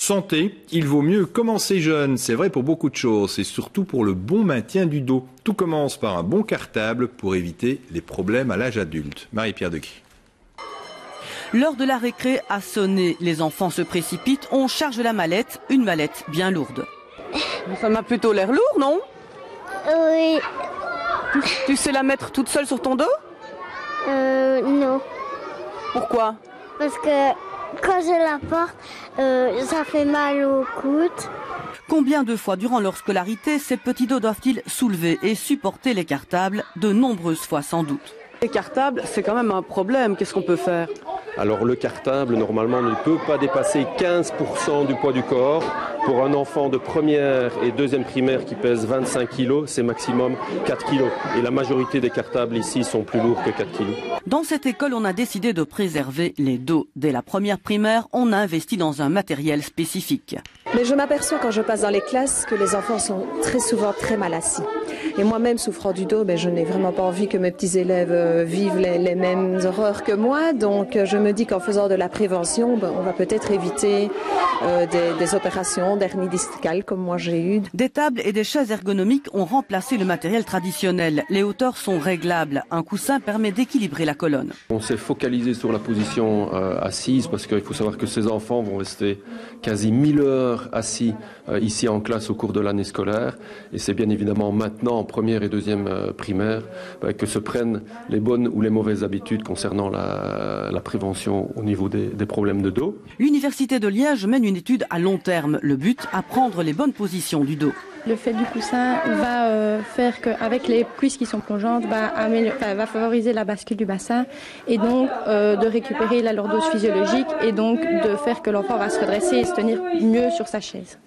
Santé, il vaut mieux commencer jeune, c'est vrai pour beaucoup de choses, et surtout pour le bon maintien du dos. Tout commence par un bon cartable pour éviter les problèmes à l'âge adulte. Marie-Pierre Deguy. L'heure de la récré a sonné, les enfants se précipitent, on charge la mallette, une mallette bien lourde. Ça m'a plutôt l'air lourd, non? Oui. Tu sais la mettre toute seule sur ton dos? Non. Pourquoi? Parce que quand je la porte, ça fait mal au coude. Combien de fois durant leur scolarité ces petits dos doivent-ils soulever et supporter les cartables? De nombreuses fois sans doute. Les cartables, c'est quand même un problème, qu'est-ce qu'on peut faire? Alors le cartable, normalement, ne peut pas dépasser 15% du poids du corps. Pour un enfant de première et deuxième primaire qui pèse 25 kg, c'est maximum 4 kg. Et la majorité des cartables ici sont plus lourds que 4 kg. Dans cette école, on a décidé de préserver les dos. Dès la première primaire, on a investi dans un matériel spécifique. Mais je m'aperçois quand je passe dans les classes que les enfants sont très souvent très mal assis. Et moi-même, souffrant du dos, je n'ai vraiment pas envie que mes petits élèves vivent les mêmes horreurs que moi. Donc je me dis qu'en faisant de la prévention, on va peut-être éviter des opérations d'hernie discale comme moi j'ai eu. Des tables et des chaises ergonomiques ont remplacé le matériel traditionnel. Les hauteurs sont réglables. Un coussin permet d'équilibrer la colonne. On s'est focalisé sur la position assise parce qu'il faut savoir que ces enfants vont rester quasi 1000 heures assis ici en classe au cours de l'année scolaire. Et c'est bien évidemment maintenant en première et deuxième primaire que se prennent les bonnes ou les mauvaises habitudes concernant la prévention au niveau des problèmes de dos. L'Université de Liège mène une étude à long terme. Le but, apprendre les bonnes positions du dos. Le fait du coussin va faire qu'avec les cuisses qui sont plongeantes, va favoriser la bascule du bassin et donc de récupérer la lordose physiologique et donc de faire que l'enfant va se redresser et se tenir mieux sur sa chaise.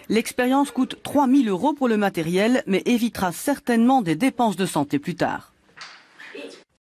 L'expérience coûte 3 000 € pour le matériel, mais évitera certainement des dépenses de santé plus tard.